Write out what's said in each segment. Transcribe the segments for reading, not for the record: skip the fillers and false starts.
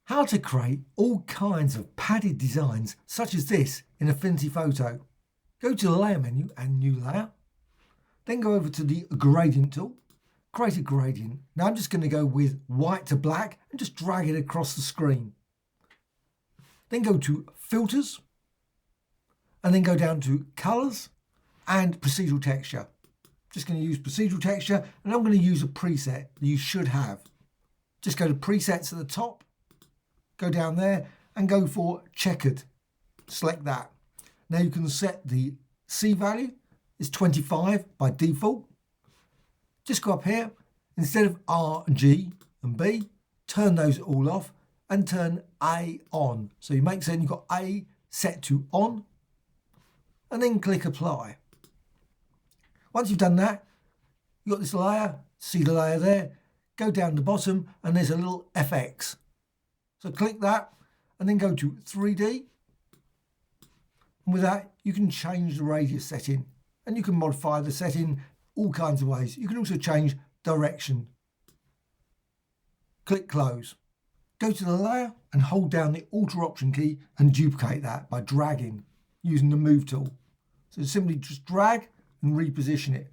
How to create all kinds of padded designs such as this in Affinity Photo. Go to the Layer menu and New Layer. Then go over to the Gradient tool. Create a gradient. Now I'm just going to go with white to black and just drag it across the screen. Then go to Filters. And then go down to Colors and Procedural Texture. Just going to use Procedural Texture, and I'm going to use a preset that you should have. Just go to Presets at the top. Go down there and go for Checkered. Select that. Now you can set the C value. It's 25 by default. Just go up here. Instead of R, G and B, turn those all off and turn A on. So you make sense, you've got A set to on, and then click Apply. Once you've done that, you've got this layer, see the layer there, go down the bottom and there's a little FX. So click that and then go to 3D. And with that, you can change the radius setting and you can modify the setting all kinds of ways. You can also change direction. Click Close. Go to the layer and hold down the Alt Option key and duplicate that by dragging using the Move tool. So simply just drag and reposition it.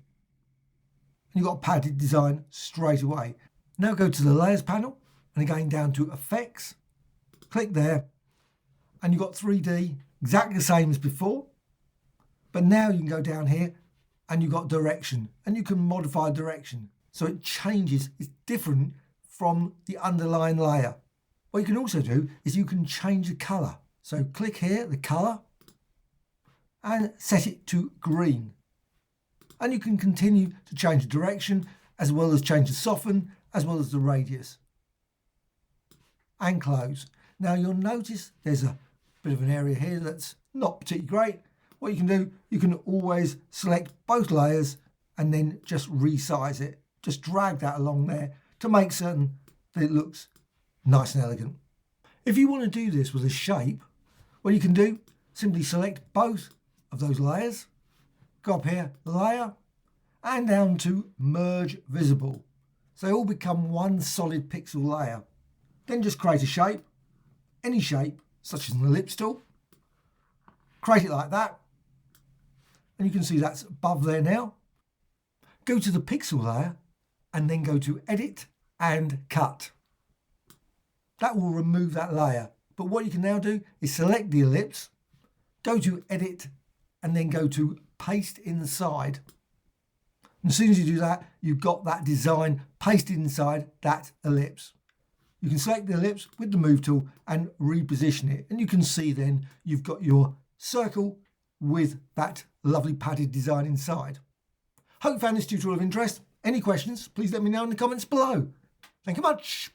And you've got a padded design straight away. Now go to the Layers panel and again down to Effects. Click there and you've got 3D exactly the same as before. But now you can go down here and you've got direction and you can modify direction. So it changes, it's different from the underlying layer. What you can also do is you can change the colour. So click here, the colour, and set it to green. And you can continue to change the direction as well as change the soften as well as the radius. And close. Now you'll notice there's a bit of an area here that's not particularly great. What you can do, you can always select both layers and then just resize it. Just drag that along there to make certain that it looks nice and elegant. If you want to do this with a shape, what you can do, simply select both of those layers, go up here, Layer, and down to Merge Visible. So they all become one solid pixel layer. Then just create a shape, any shape, such as an ellipse tool. Create it like that. And you can see that's above there now. Go to the pixel layer and then go to Edit and Cut. That will remove that layer. But what you can now do is select the ellipse, go to Edit, and then go to Paste Inside. And as soon as you do that, you've got that design pasted inside that ellipse. You can select the ellipse with the Move tool and reposition it. And you can see then you've got your circle with that lovely padded design inside. Hope you found this tutorial of interest. Any questions, please let me know in the comments below. Thank you much.